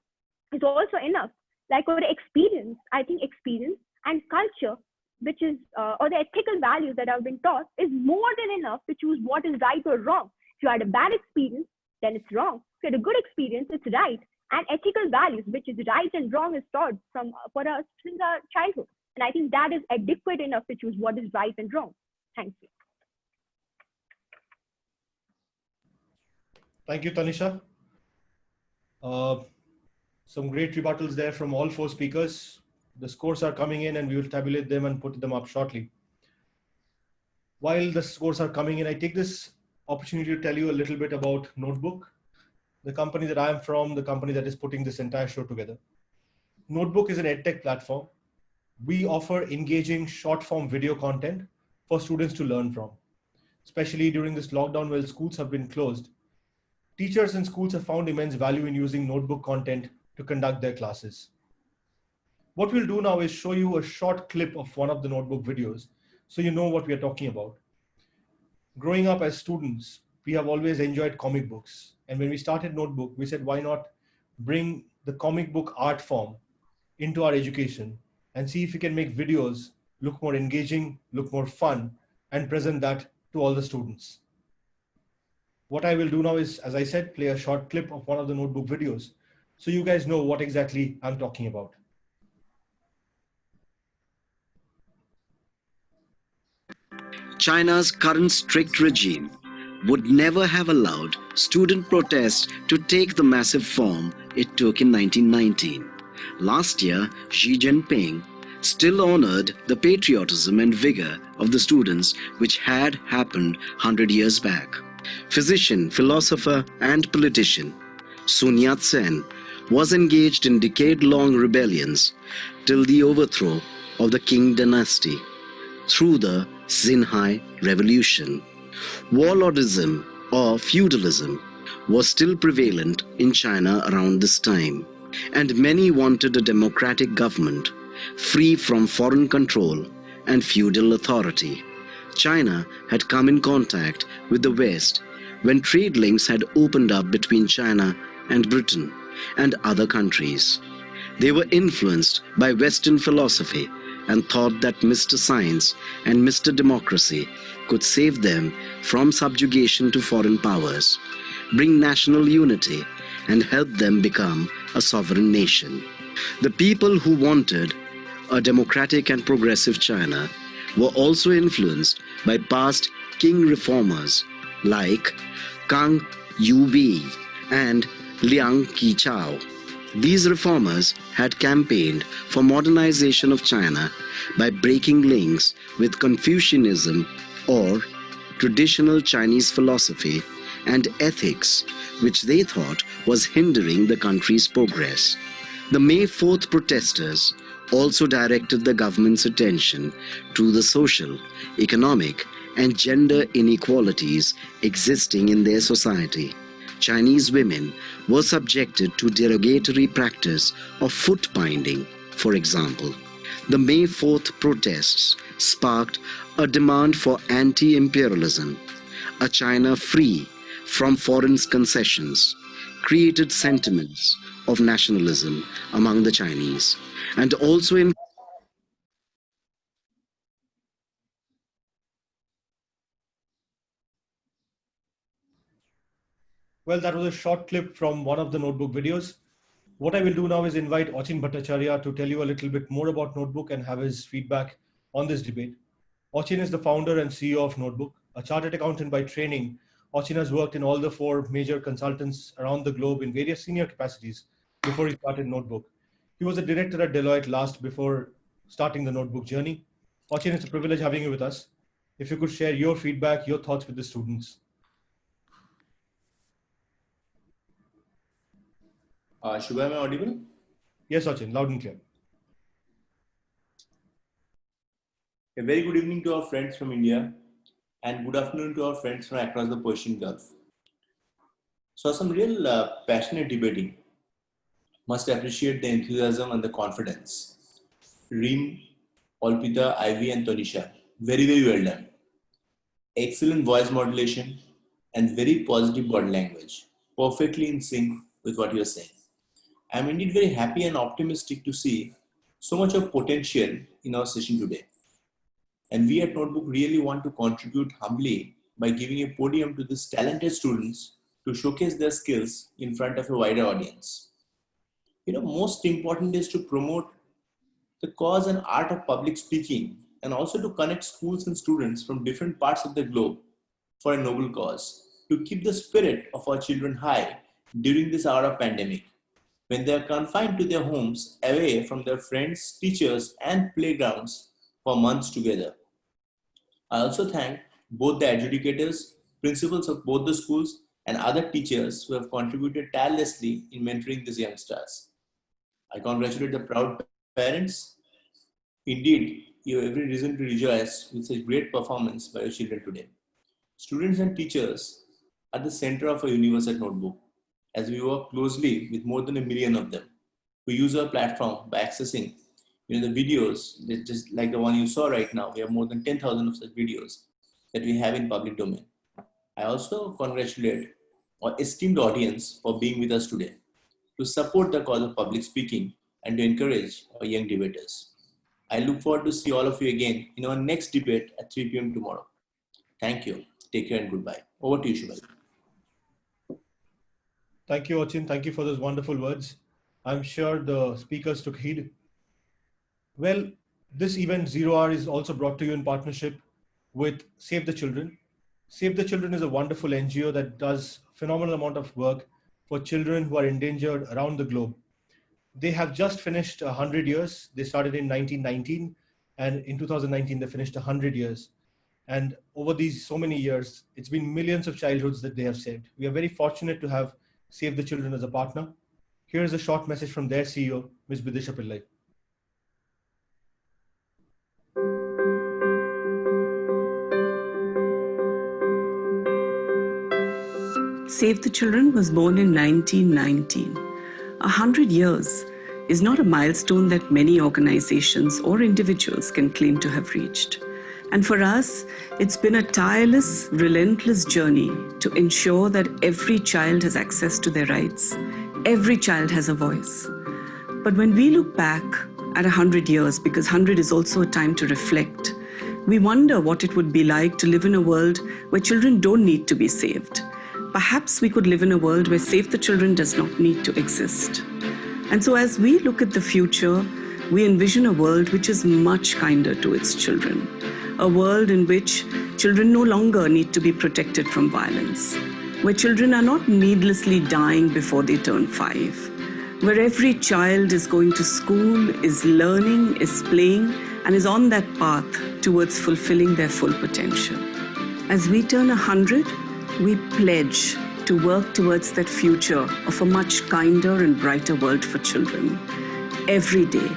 is also enough. Like our experience, I think experience and culture, which is, or the ethical values that have been taught, is more than enough to choose what is right or wrong. If you had a bad experience, then it's wrong. If you had a good experience, it's right. And ethical values, which is right and wrong, is taught for us since our childhood. And I think that is adequate enough to choose what is right and wrong. Thank you. Thank you, Tanisha. Some great rebuttals there from all 4 speakers. The scores are coming in and we will tabulate them and put them up shortly. While the scores are coming in, I take this opportunity to tell you a little bit about Notebook, the company that I am from, the company that is putting this entire show together. Notebook is an edtech platform. We offer engaging short-form video content for students to learn from. Especially during this lockdown while schools have been closed, teachers and schools have found immense value in using Notebook content to conduct their classes. What we'll do now is show you a short clip of one of the Notebook videos so you know what we are talking about. Growing up as students, we have always enjoyed comic books. And when we started Notebook, we said, why not bring the comic book art form into our education and see if we can make videos look more engaging, look more fun, and present that to all the students. What I will do now is, as I said, play a short clip of one of the Notebook videos so you guys know what exactly I'm talking about. China's current strict regime would never have allowed student protests to take the massive form it took in 1919. Last year, Xi Jinping still honored the patriotism and vigor of the students which had happened 100 years back. Physician, philosopher, and politician Sun Yat-sen was engaged in decade-long rebellions till the overthrow of the Qing dynasty through the Xinhai Revolution. Warlordism or feudalism was still prevalent in China around this time, and many wanted a democratic government free from foreign control and feudal authority. China had come in contact with the West when trade links had opened up between China and Britain and other countries. They were influenced by Western philosophy and thought that Mr. Science and Mr. Democracy could save them from subjugation to foreign powers, bring national unity, and help them become a sovereign nation. The people who wanted a democratic and progressive China were also influenced by past king reformers like Kang Yubi and Liang Qichao. These reformers had campaigned for modernization of China by breaking links with Confucianism or traditional Chinese philosophy and ethics, which they thought was hindering the country's progress. The May 4th protesters also directed the government's attention to the social, economic, and gender inequalities existing in their society. Chinese women were subjected to derogatory practice of foot binding, for example. The May 4th protests sparked a demand for anti-imperialism, a China free from foreign concessions, created sentiments of nationalism among the Chinese, and also in Well, that was a short clip from one of the Notebook videos. What I will do now is invite Achin Bhattacharyya to tell you a little bit more about Notebook and have his feedback on this debate. Achin is the founder and CEO of Notebook. A chartered accountant by training, Achin has worked in all the 4 major consultants around the globe in various senior capacities before he started Notebook. He was a director at Deloitte last before starting the Notebook journey. Achin, it's a privilege having you with us. If you could share your feedback, your thoughts with the students. Shubha, am I audible? Yes, Achin, loud and clear. A very good evening to our friends from India and good afternoon to our friends from across the Persian Gulf. So some real passionate debating. Must appreciate the enthusiasm and the confidence. Reem, Olpita, Ivy and Tonisha, very, very well done. Excellent voice modulation and very positive body language, perfectly in sync with what you're saying. I'm indeed very happy and optimistic to see so much of potential in our session today. And we at Notebook really want to contribute humbly by giving a podium to these talented students to showcase their skills in front of a wider audience. Most important is to promote the cause and art of public speaking and also to connect schools and students from different parts of the globe for a noble cause, to keep the spirit of our children high during this hour of pandemic, when they are confined to their homes, away from their friends, teachers, and playgrounds for months together. I also thank both the adjudicators, principals of both the schools, and other teachers who have contributed tirelessly in mentoring these youngsters. I congratulate the proud parents. Indeed, you have every reason to rejoice with such great performance by your children today. Students and teachers are the center of our universe at Notebook, as we work closely with more than 1 million of them who use our platform by accessing the videos, just like the one you saw right now. We have more than 10,000 of such videos that we have in public domain. I also congratulate our esteemed audience for being with us today to support the cause of public speaking and to encourage our young debaters. I look forward to see all of you again in our next debate at 3 p.m. tomorrow. Thank you. Take care and goodbye. Over to you, Shubha. Thank you, Achin. Thank you for those wonderful words. I'm sure the speakers took heed. Well, this event 0 Hour is also brought to you in partnership with Save the Children. Save the Children is a wonderful NGO that does phenomenal amount of work for children who are endangered around the globe. They have just finished 100 years. They started in 1919, and in 2019 they finished 100 years. And over these so many years, it's been millions of childhoods that they have saved. We are very fortunate to have Save the Children as a partner. Here is a short message from their CEO, Ms. Bidisha Pillai. Save the Children was born in 1919. 100 years is not a milestone that many organizations or individuals can claim to have reached. And for us, it's been a tireless, relentless journey to ensure that every child has access to their rights. Every child has a voice. But when we look back at 100 years, because 100 is also a time to reflect, we wonder what it would be like to live in a world where children don't need to be saved. Perhaps we could live in a world where Save the Children does not need to exist. And so as we look at the future, we envision a world which is much kinder to its children. A world in which children no longer need to be protected from violence, where children are not needlessly dying before they turn 5, where every child is going to school, is learning, is playing, and is on that path towards fulfilling their full potential. As we turn 100, we pledge to work towards that future of a much kinder and brighter world for children. Every day,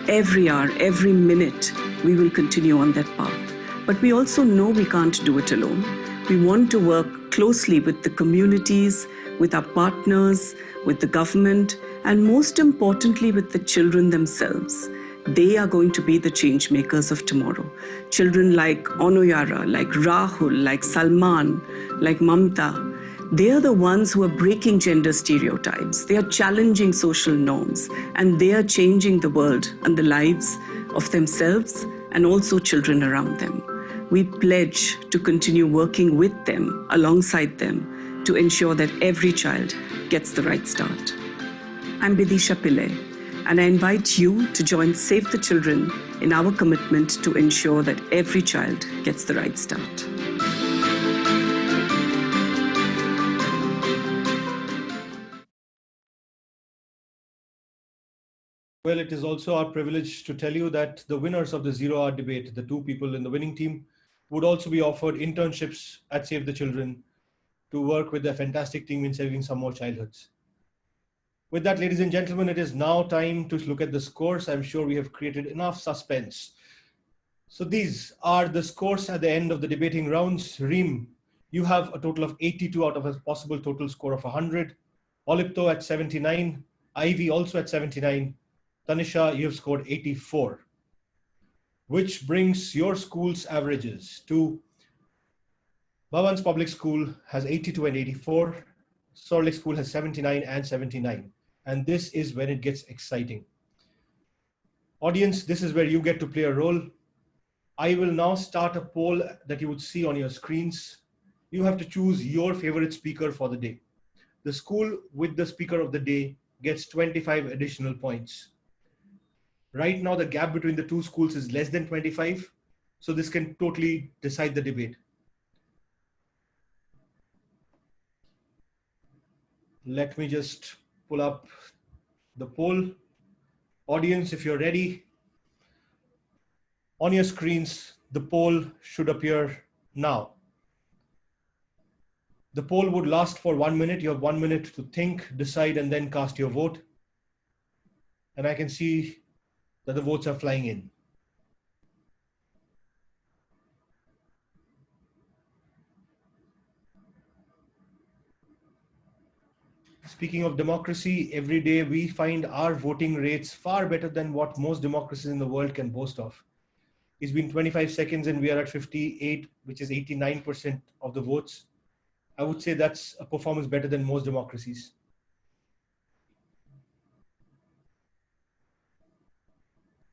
every hour, every minute, we will continue on that path. But we also know we can't do it alone. We want to work closely with the communities, with our partners, with the government, and most importantly with the children themselves. They are going to be the change makers of tomorrow. Children like Anoyara, like Rahul, like Salman, like Mamta, they are the ones who are breaking gender stereotypes. They are challenging social norms, and they are changing the world and the lives of themselves and also children around them. We pledge to continue working with them, alongside them, to ensure that every child gets the right start. I'm Bidisha Pillai, and I invite you to join Save the Children in our commitment to ensure that every child gets the right start. Well, it is also our privilege to tell you that the winners of the 0 Hour debate, the 2 people in the winning team, would also be offered internships at Save the Children to work with a fantastic team in saving some more childhoods. With that, ladies and gentlemen, it is now time to look at the scores. I'm sure we have created enough suspense. So these are the scores at the end of the debating rounds. Reem, you have a total of 82 out of a possible total score of 100. Olipto at 79. Ivy also at 79. Tanisha, you have scored 84, which brings your school's averages to Bhavan's public school has 82 and 84. Salt Lake School has 79 and 79. And this is when it gets exciting. Audience, this is where you get to play a role. I will now start a poll that you would see on your screens. You have to choose your favorite speaker for the day. The school with the speaker of the day gets 25 additional points. Right now, the gap between the 2 schools is less than 25. So this can totally decide the debate. Let me just pull up the poll. Audience, if you're ready, on your screens, the poll should appear now. The poll would last for 1 minute. You have 1 minute to think, decide, and then cast your vote. And I can see that the votes are flying in. Speaking of democracy, every day we find our voting rates far better than what most democracies in the world can boast of. It's been 25 seconds and we are at 58, which is 89% of the votes. I would say that's a performance better than most democracies.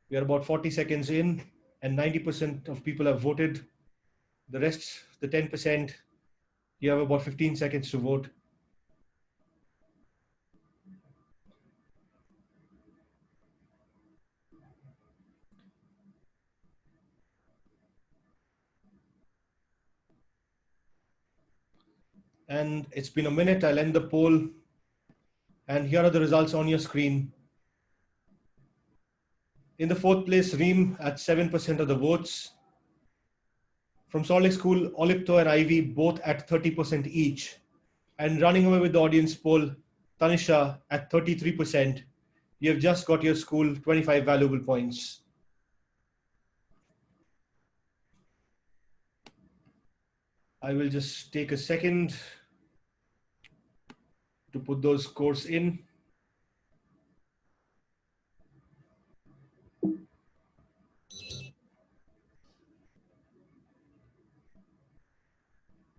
We are about 40 seconds in and 90% of people have voted. The rest, the 10%, you have about 15 seconds to vote. And it's been a minute. I'll end the poll. And here are the results on your screen. In the 4th place, Reem at 7% of the votes. From Salt Lake School, Olipto and Ivy both at 30% each. And running away with the audience poll, Tanisha at 33%. You have just got your school 25 valuable points. I will just take a second to put those scores in.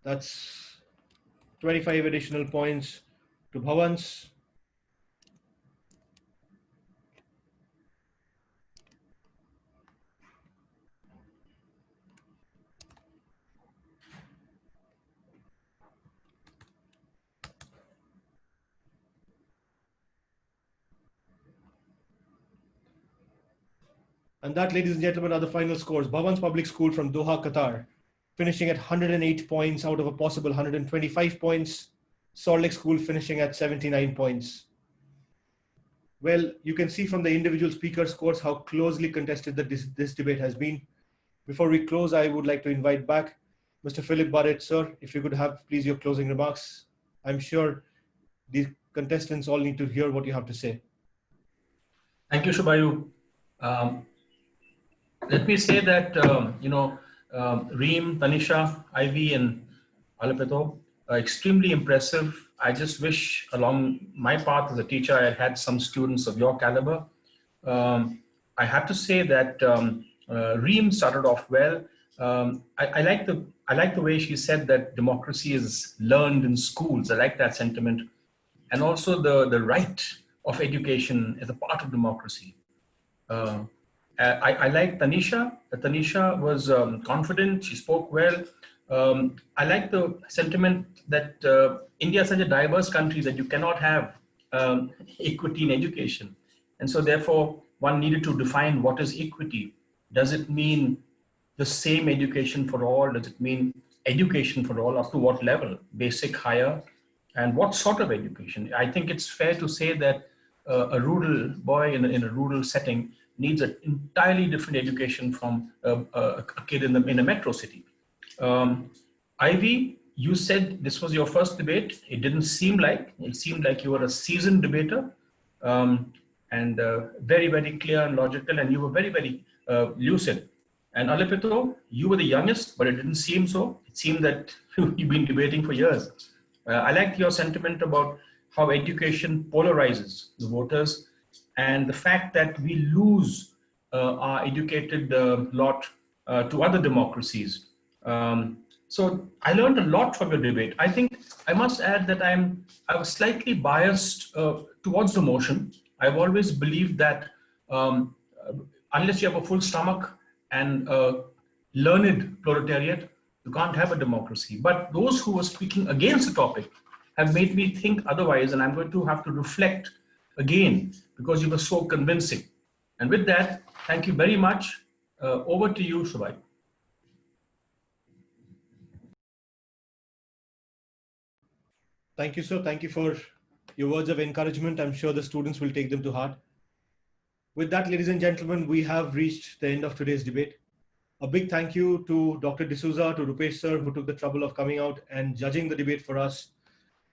That's 25 additional points to Bhavan's. And that, ladies and gentlemen, are the final scores. Bhavan's public school from Doha, Qatar, finishing at 108 points out of a possible 125 points. Salt Lake School finishing at 79 points. Well, you can see from the individual speaker scores how closely contested this debate has been. Before we close, I would like to invite back Mr. Philip Burrett, sir, if you could have, please, your closing remarks. I'm sure the contestants all need to hear what you have to say. Thank you, Shubayu. Let me say that, Reem, Tanisha, Ivy, and Alapeto are extremely impressive. I just wish along my path as a teacher, I had some students of your caliber. I have to say that Reem started off well. I like the way she said that democracy is learned in schools. I like that sentiment. And also the right of education is a part of democracy. I like Tanisha. Tanisha was confident. She spoke well. I like the sentiment that India is such a diverse country that you cannot have equity in education. And so therefore, one needed to define what is equity. Does it mean the same education for all? Does it mean education for all? Up to what level? Basic, higher? And what sort of education? I think it's fair to say that a rural boy in a rural setting needs an entirely different education from a kid in a metro city. Ivy, you said this was your first debate. It didn't seem like. It seemed like you were a seasoned debater, and very, very clear and logical, and you were very, very lucid. And Alipito, you were the youngest, but it didn't seem so. It seemed that you've been debating for years. I liked your sentiment about how education polarizes the voters, and the fact that we lose our educated lot to other democracies. So I learned a lot from your debate. I think I must add that I was slightly biased towards the motion. I've always believed that unless you have a full stomach and a learned proletariat, you can't have a democracy. But those who were speaking against the topic have made me think otherwise, and I'm going to have to reflect again because you were so convincing. And with that, thank you very much. Over to you, Subhai. Thank you, sir. Thank you for your words of encouragement. I'm sure the students will take them to heart. With that, ladies and gentlemen, we have reached the end of today's debate. A big thank you to Dr. D'Souza, to Rupesh sir, who took the trouble of coming out and judging the debate for us.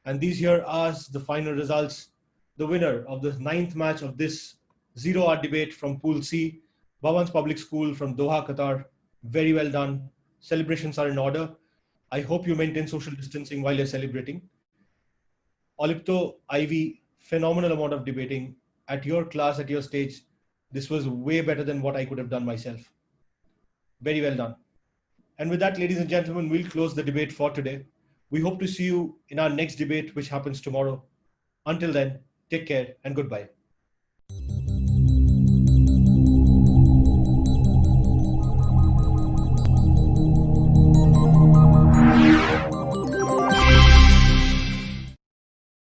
And these here are the final results. The winner of the 9th match of this 0-hour debate from Pool C, Bhavan's Public School from Doha, Qatar. Very well done. Celebrations are in order. I hope you maintain social distancing while you're celebrating. Olipto, Ivy, phenomenal amount of debating at your class, at your stage. This was way better than what I could have done myself. Very well done. And with that, ladies and gentlemen, we'll close the debate for today. We hope to see you in our next debate, which happens tomorrow. Until then, take care and goodbye.